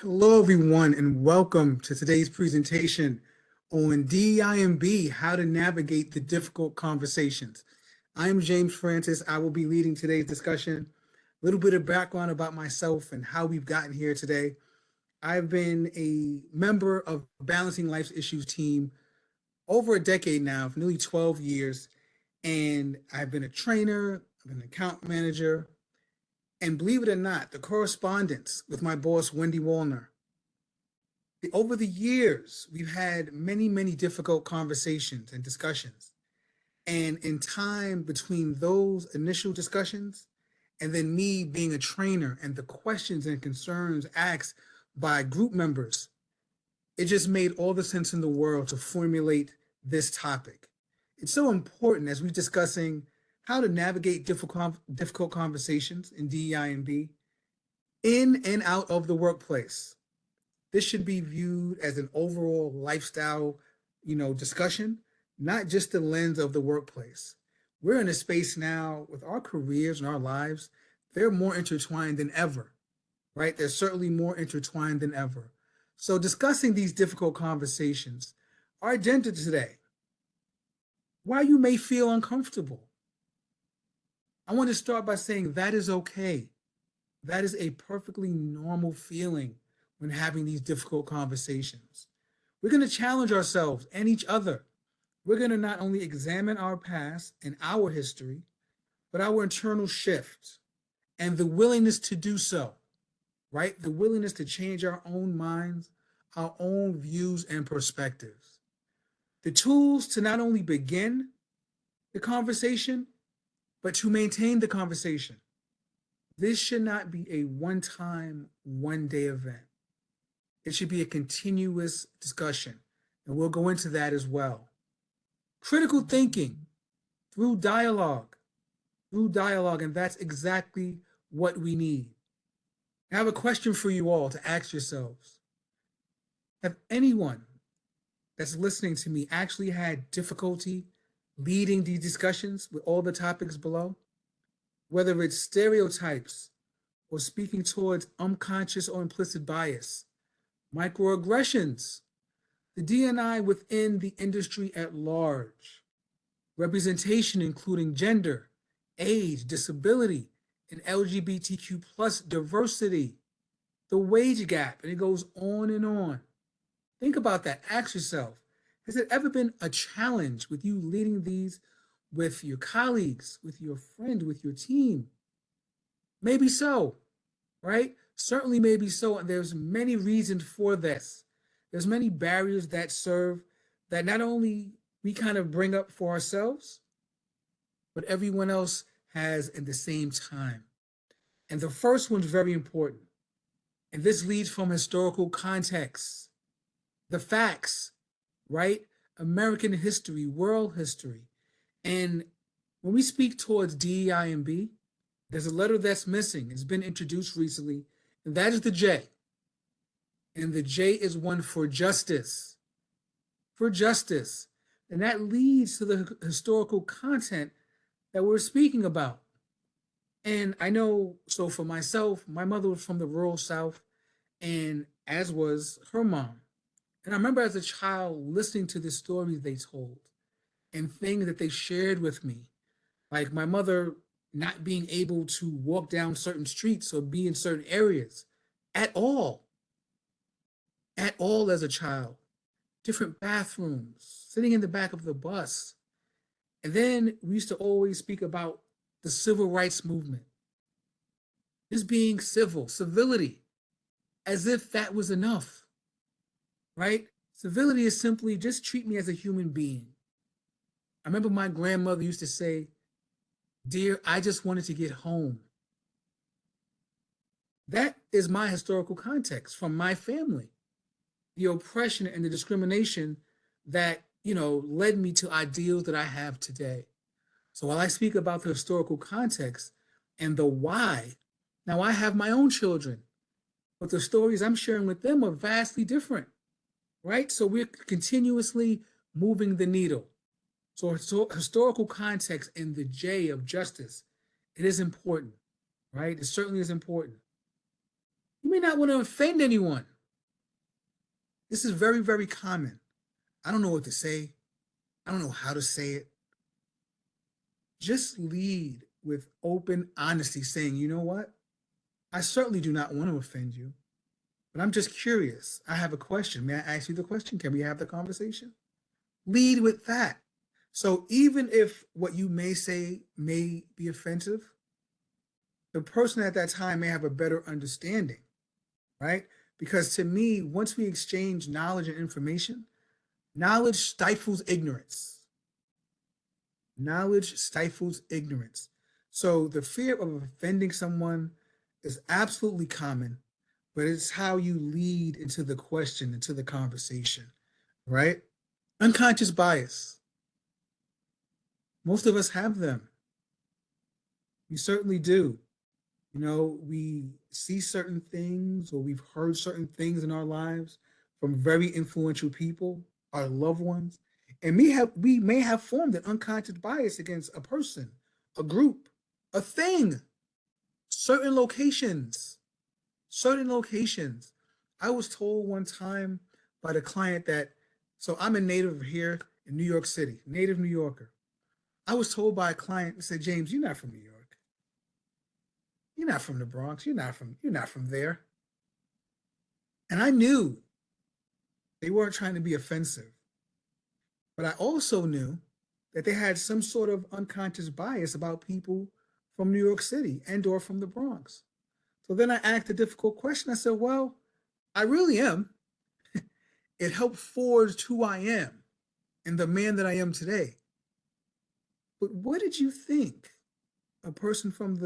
Hello, everyone, and welcome to today's presentation on DEIB, how to navigate the difficult conversations. I am James Francis. I will be leading today's discussion. A little bit of background about myself and how we've gotten here today. I've been a member of Balancing Life's Issues team over a decade now, for nearly 12 years, and I've been a trainer, I've been an account manager, and believe it or not, the correspondence with my boss, Wendy Wallner. Over the years, we've had many difficult conversations and discussions. And in time between those initial discussions and then me being a trainer and the questions and concerns asked by group members, it just made all the sense in the world to formulate this topic. It's so important as we're discussing how to navigate difficult conversations in DEI&B in and out of the workplace. This should be viewed as an overall lifestyle, discussion, not just the lens of the workplace. We're in a space now with our careers and our lives, they're more intertwined than ever, right? They're certainly more intertwined than ever. So discussing these difficult conversations, our agenda today, why you may feel uncomfortable. I want to start by saying that is okay. That is a perfectly normal feeling when having these difficult conversations. We're going to challenge ourselves and each other. We're going to not only examine our past and our history, but our internal shift and the willingness to do so, right? The willingness to change our own minds, our own views and perspectives. The tools to not only begin the conversation, but to maintain the conversation. This should not be a one-time, one-day event. It should be a continuous discussion, and we'll go into that as well. Critical thinking through dialogue, and that's exactly what we need. I have a question for you all to ask yourselves. Have anyone that's listening to me actually had difficulty leading these discussions with all the topics below? Whether it's stereotypes or speaking towards unconscious or implicit bias, microaggressions, the D&I within the industry at large, representation including gender, age, disability, and LGBTQ plus diversity, the wage gap, and it goes on and on. Think about that. Ask yourself, has it ever been a challenge with you leading these with your colleagues, with your friend, with your team? Maybe so, right? Certainly maybe so, and there's many reasons for this. There's many barriers that serve that not only we kind of bring up for ourselves, but everyone else has at the same time. And the first one's very important. And this leads from historical context, the facts, right? American history, world history. And when we speak towards DEI&B, there's a letter that's missing. It's been introduced recently, and that is the J. And the J is one for justice. For justice. And that leads to the historical content that we're speaking about. And I know, so for myself, my mother was from the rural South, and as was her mom. And I remember as a child listening to the stories they told and things that they shared with me, like my mother not being able to walk down certain streets or be in certain areas at all as a child, different bathrooms, sitting in the back of the bus. And then we used to always speak about the civil rights movement, just being civil, civility, as if that was enough, right? Civility is simply just treat me as a human being. I remember my grandmother used to say, "Dear, I just wanted to get home." That is my historical context from my family. The oppression and the discrimination that, led me to ideals that I have today. So while I speak about the historical context and the why, now I have my own children, but the stories I'm sharing with them are vastly different, right? So we're continuously moving the needle. So historical context and the J of justice, it is important, right? It certainly is important. You may not want to offend anyone, This is very, very common. I don't know what to say. I don't know how to say it. Just lead with open honesty, saying, you know what? I certainly do not want to offend you, but I'm just curious. I have a question. May I ask you the question? Can we have the conversation? Lead with that. So even if what you may say may be offensive, the person at that time may have a better understanding, right? Because to me, once we exchange knowledge and information, knowledge stifles ignorance. Knowledge stifles ignorance. So the fear of offending someone is absolutely common, but it's how you lead into the question, into the conversation, right? Unconscious bias. Most of us have them. We certainly do. You know, we see certain things or we've heard certain things in our lives from very influential people, our loved ones, and we may have formed an unconscious bias against a person, a group, a thing, certain locations, certain locations. I was told one time by the client that, so I'm a native here in New York City, native New Yorker. I was told by a client that said, James, you're not from New York. You're not from the Bronx. You're not from there. And I knew they weren't trying to be offensive. But I also knew that they had some sort of unconscious bias about people from New York City and or from the Bronx. So then I asked a difficult question. I said, well, I really am. It helped forge who I am and the man that I am today. But what did you think a person from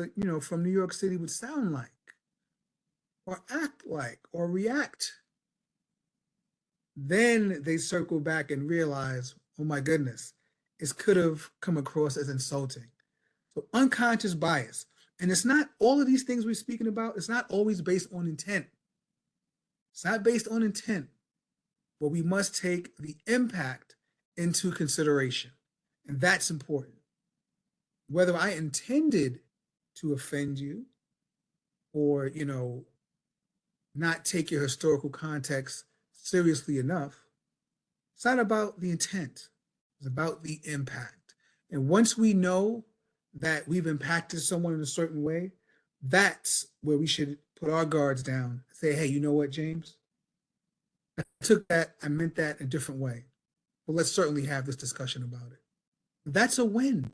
from New York City would sound like or act like or react? Then they circle back and realize, oh my goodness, it could have come across as insulting. So unconscious bias. And it's not all of these things we're speaking about, it's not always based on intent. It's not based on intent, but we must take the impact into consideration. And that's important. Whether I intended to offend you or, not take your historical context seriously enough, it's not about the intent. It's about the impact. And once we know that we've impacted someone in a certain way, that's where we should put our guards down. Say, hey, you know what, James? I took that, I meant that a different way. But let's certainly have this discussion about it. That's a win.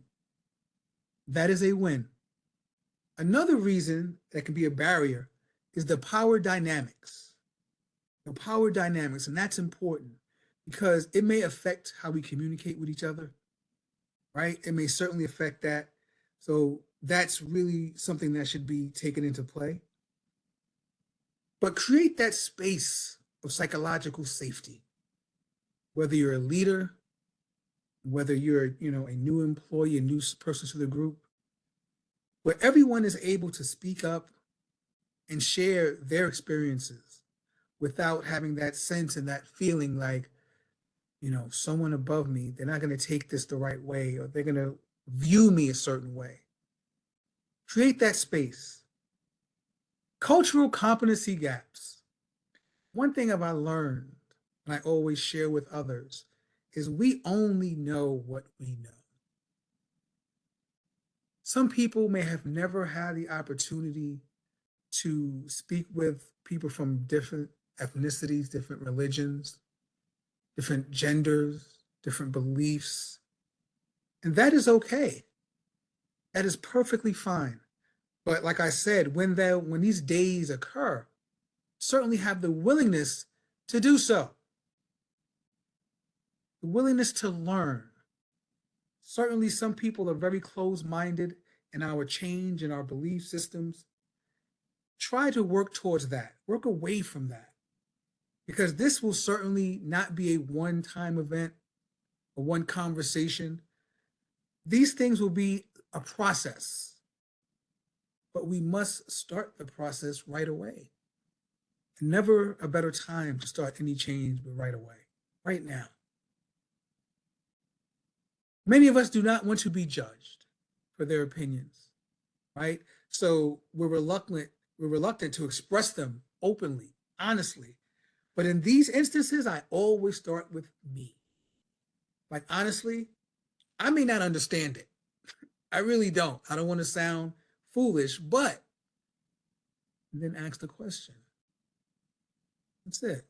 That is a win. Another reason that can be a barrier is the power dynamics. The power dynamics, and that's important because it may affect how we communicate with each other, right? It may certainly affect that. So that's really something that should be taken into play. But create that space of psychological safety. Whether you're a leader, whether you're, a new employee, a new person to the group, where everyone is able to speak up and share their experiences without having that sense and that feeling like, someone above me, they're not going to take this the right way or they're going to view me a certain way. Create that space. Cultural competency gaps. One thing have I learned, and I always share with others, is we only know what we know. Some people may have never had the opportunity to speak with people from different ethnicities, different religions, different genders, different beliefs. And that is okay. That is perfectly fine. But like I said, when these days occur, certainly have the willingness to do so. The willingness to learn. Certainly some people are very closed-minded in our change in our belief systems. Try to work towards that. Work away from that. Because this will certainly not be a one-time event, a one conversation. These things will be a process. But we must start the process right away. Never a better time to start any change but right away, right now. Many of us do not want to be judged for their opinions, right? So we're reluctant to express them openly, honestly. But in these instances, I always start with me. Like, honestly, I may not understand it. I really don't. I don't want to sound foolish, but then ask the question. That's it.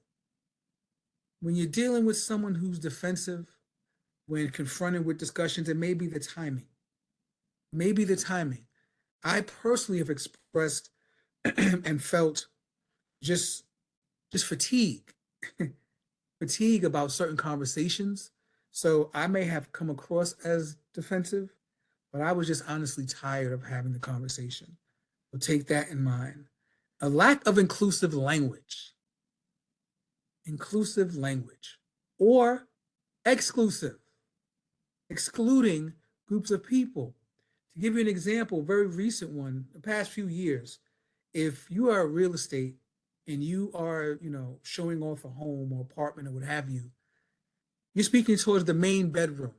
When you're dealing with someone who's defensive, when confronted with discussions, it may be the timing. Maybe the timing. I personally have expressed and felt just fatigue, fatigue about certain conversations. So I may have come across as defensive, but I was just honestly tired of having the conversation. So take that in mind. A lack of inclusive language, or exclusive, excluding groups of people. To give you an example, very recent one, the past few years, if you are real estate and you are, showing off a home or apartment or what have you, you're speaking towards the main bedroom.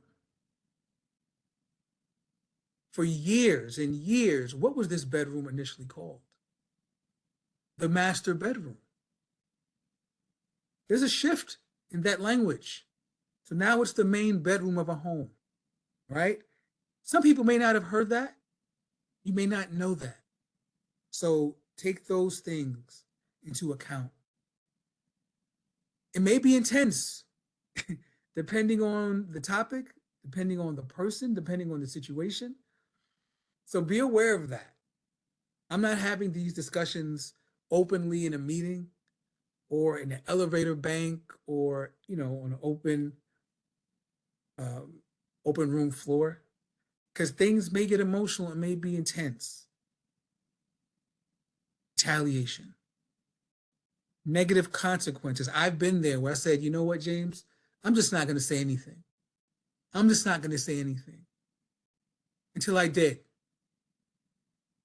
For years and years, what was this bedroom initially called? The master bedroom. There's a shift in that language. So now it's the main bedroom of a home, right? Some people may not have heard that. You may not know that. So take those things into account. It may be intense, depending on the topic, depending on the person, depending on the situation. So be aware of that. I'm not having these discussions openly in a meeting or in an elevator bank or, on an open room floor, because things may get emotional and may be intense. Retaliation, negative consequences. I've been there where I said, you know what, James, I'm just not going to say anything. I'm just not going to say anything until I did.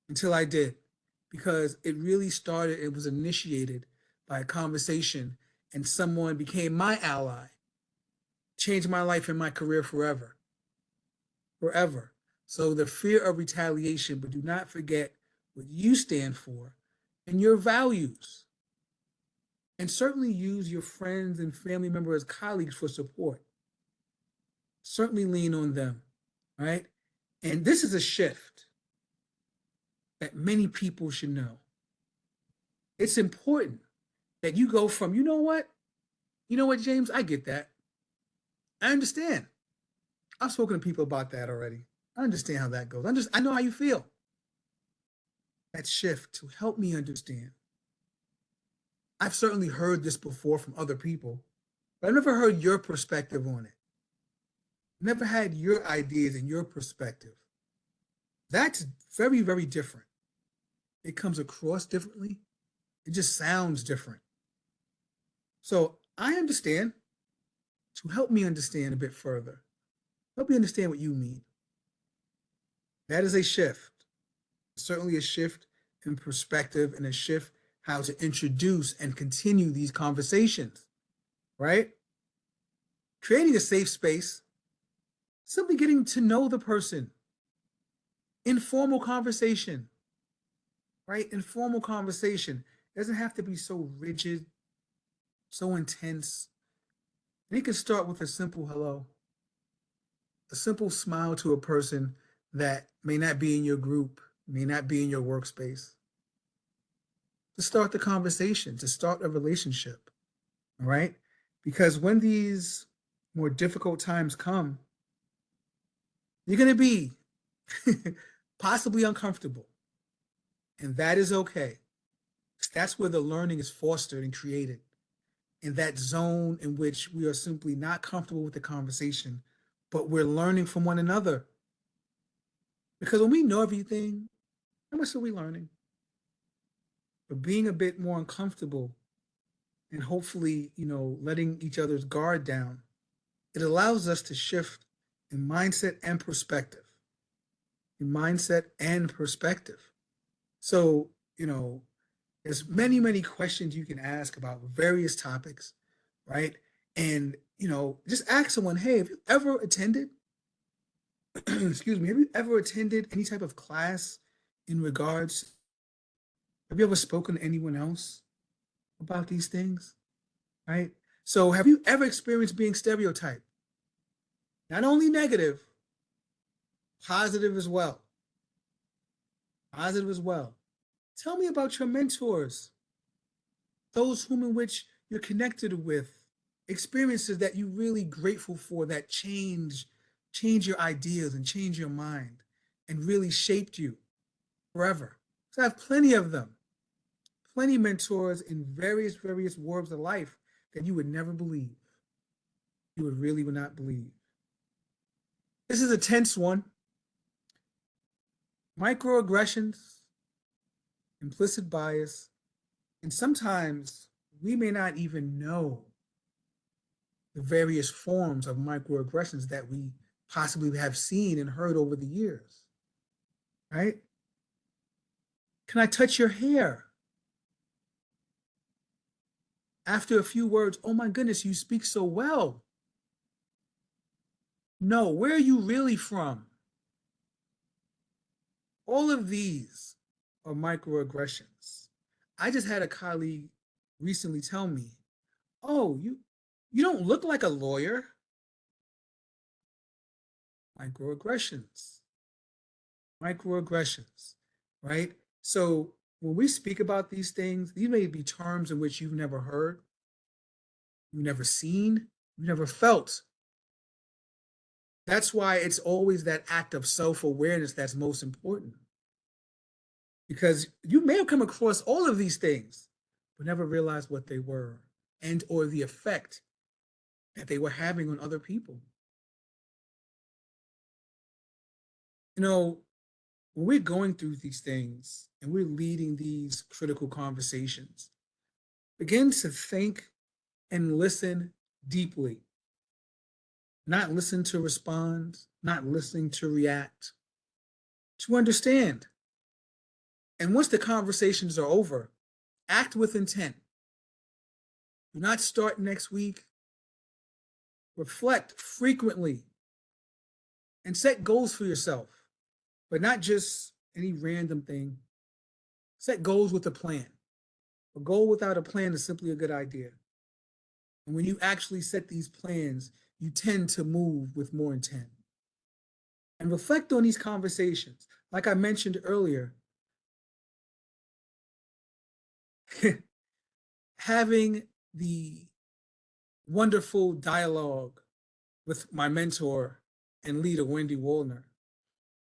Because it really started, it was initiated by a conversation, and someone became my ally, changed my life and my career forever. Forever. So the fear of retaliation, but do not forget what you stand for and your values. And certainly use your friends and family members, colleagues for support. Certainly lean on them, right? And this is a shift that many people should know. It's important that you go from, you know what, James, I get that. I understand. I've spoken to people about that already. I understand how that goes. I know how you feel. That shift to help me understand. I've certainly heard this before from other people, but I've never heard your perspective on it. Never had your ideas and your perspective. That's very, very different. It comes across differently. It just sounds different. So I understand. To help me understand a bit further, help me understand what you mean. That is a shift. Certainly a shift in perspective and a shift how to introduce and continue these conversations, right? Creating a safe space, simply getting to know the person. Informal conversation, right? Informal conversation. It doesn't have to be so rigid, so intense. And you can start with a simple hello, a simple smile to a person that may not be in your group, may not be in your workspace. To start the conversation, to start a relationship, all right? Because when these more difficult times come, you're going to be possibly uncomfortable. And that is okay. That's where the learning is fostered and created. In that zone in which we are simply not comfortable with the conversation, but we're learning from one another. Because when we know everything, how much are we learning? But being a bit more uncomfortable and hopefully, letting each other's guard down, it allows us to shift in mindset and perspective. In mindset and perspective. So, there's many, many questions you can ask about various topics, right? And, just ask someone, hey, have you ever attended, excuse me, have you ever attended any type of class in regards, have you ever spoken to anyone else about these things? right? So have you ever experienced being stereotyped? Not only negative, positive as well. Positive as well. Tell me about your mentors, those whom in which you're connected with, experiences that you're really grateful for that change your ideas and change your mind and really shaped you forever. So I have plenty of them, plenty of mentors in various warps of life that you would never believe. You would really would not believe. This is a tense one. Microaggressions, implicit bias, and sometimes we may not even know the various forms of microaggressions that we possibly have seen and heard over the years, right? Can I touch your hair? After a few words, oh my goodness, you speak so well. No, where are you really from? All of these are microaggressions. I just had a colleague recently tell me, oh, you don't look like a lawyer. Microaggressions, microaggressions, right? So when we speak about these things, these may be terms in which you've never heard, you've never seen, you've never felt. That's why it's always that act of self-awareness that's most important. Because you may have come across all of these things, but never realized what they were and or the effect that they were having on other people. You know, when we're going through these things and we're leading these critical conversations, begin to think and listen deeply. Not listen to respond, not listening to react, to understand. And once the conversations are over, act with intent. Do not start next week. Reflect frequently and set goals for yourself, but not just any random thing. Set goals with a plan. A goal without a plan is simply a good idea. And when you actually set these plans, you tend to move with more intent. And reflect on these conversations. Like I mentioned earlier, having the wonderful dialogue with my mentor and leader, Wendy Woolner,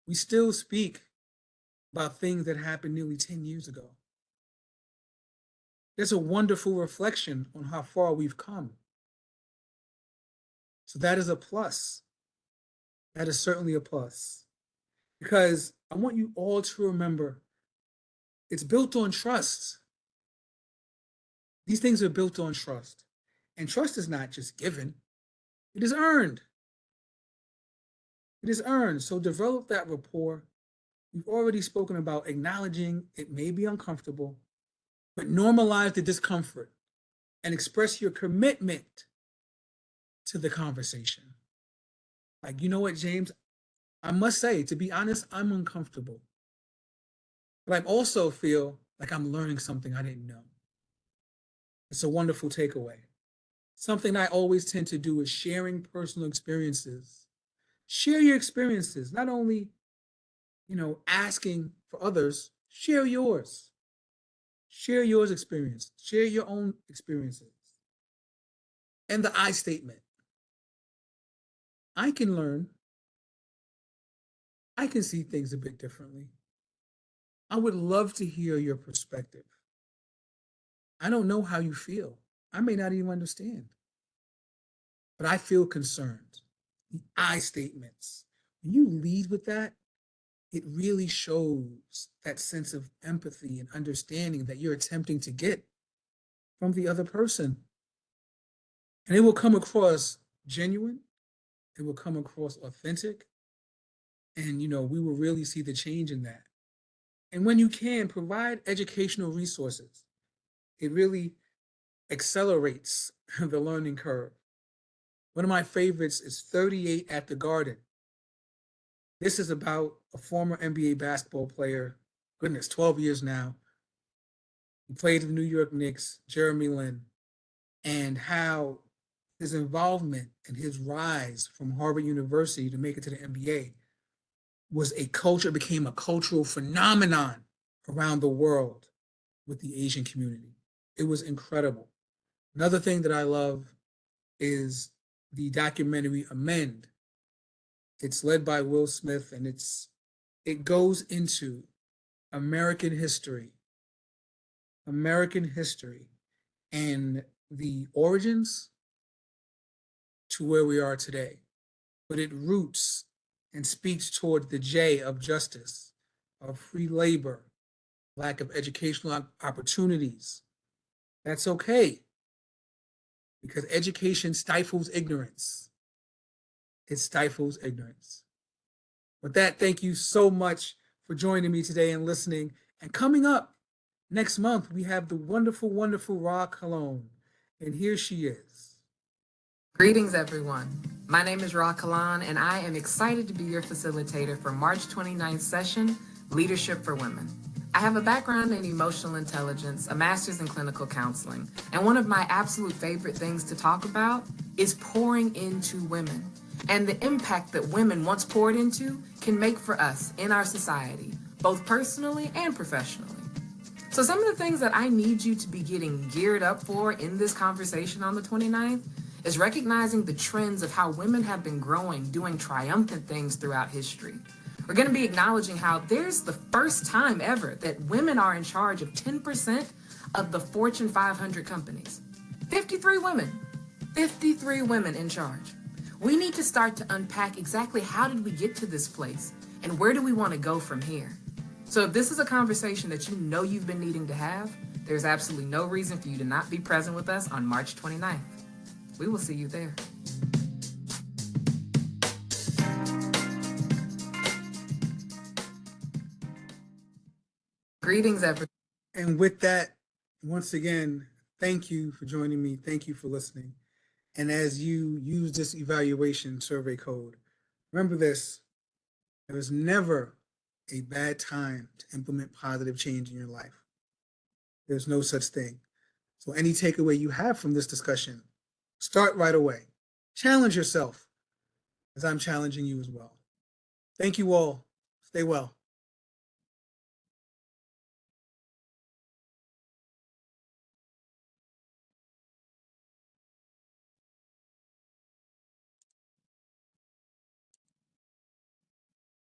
we still speak about things that happened nearly 10 years ago. There's a wonderful reflection on how far we've come. So that is a plus. That is certainly a plus. Because I want you all to remember it's built on trust. These things are built on trust. And trust is not just given, it is earned. It is earned. So develop that rapport. We've already spoken about acknowledging it may be uncomfortable, but normalize the discomfort and express your commitment to the conversation. Like, you know what, James? I must say, to be honest, I'm uncomfortable. But I also feel like I'm learning something I didn't know. It's a wonderful takeaway. Something I always tend to do is sharing personal experiences. Share your experiences, not only, asking for others, share yours. Share yours experience. Share your own experiences. And the I statement. I can learn. I can see things a bit differently. I would love to hear your perspective. I don't know how you feel. I may not even understand, but I feel concerned. The I statements. When you lead with that, it really shows that sense of empathy and understanding that you're attempting to get from the other person. And it will come across genuine, it will come across authentic, and we will really see the change in that. And when you can, provide educational resources. It really accelerates the learning curve. One of my favorites is 38 at the Garden. This is about a former NBA basketball player, goodness, 12 years now. He played in the New York Knicks, Jeremy Lin. and how his involvement and his rise from Harvard University to make it to the NBA became a cultural phenomenon around the world with the Asian community. It was incredible. Another thing that I love is the documentary Amend. It's led by Will Smith, and it goes into American history, American history, and the origins to where we are today. But it roots and speaks toward the J of justice, of free labor, lack of educational opportunities. That's okay, because education stifles ignorance. It stifles ignorance. With that, thank you so much for joining me today and listening. And coming up next month, we have the wonderful, wonderful Ra Cologne. And here she is. Greetings, everyone. My name is Ra Kalan, and I am excited to be your facilitator for March 29th session, Leadership for Women. I have a background in emotional intelligence, a master's in clinical counseling, and one of my absolute favorite things to talk about is pouring into women and the impact that women, once poured into, can make for us in our society, both personally and professionally. So some of the things that I need you to be getting geared up for in this conversation on the 29th is recognizing the trends of how women have been growing, doing triumphant things throughout history. We're going to be acknowledging how there's the first time ever that women are in charge of 10% of the Fortune 500 companies. 53 women in charge. We need to start to unpack exactly how did we get to this place and where do we want to go from here. So if this is a conversation that you know you've been needing to have, there's absolutely no reason for you to not be present with us on March 29th. We will see you there. Greetings, everyone. And with that, once again, thank you for joining me. Thank you for listening. And as you use this evaluation survey code, remember this: there is never a bad time to implement positive change in your life. There's no such thing. So any takeaway you have from this discussion, start right away. Challenge yourself, as I'm challenging you as well. Thank you all. Stay well.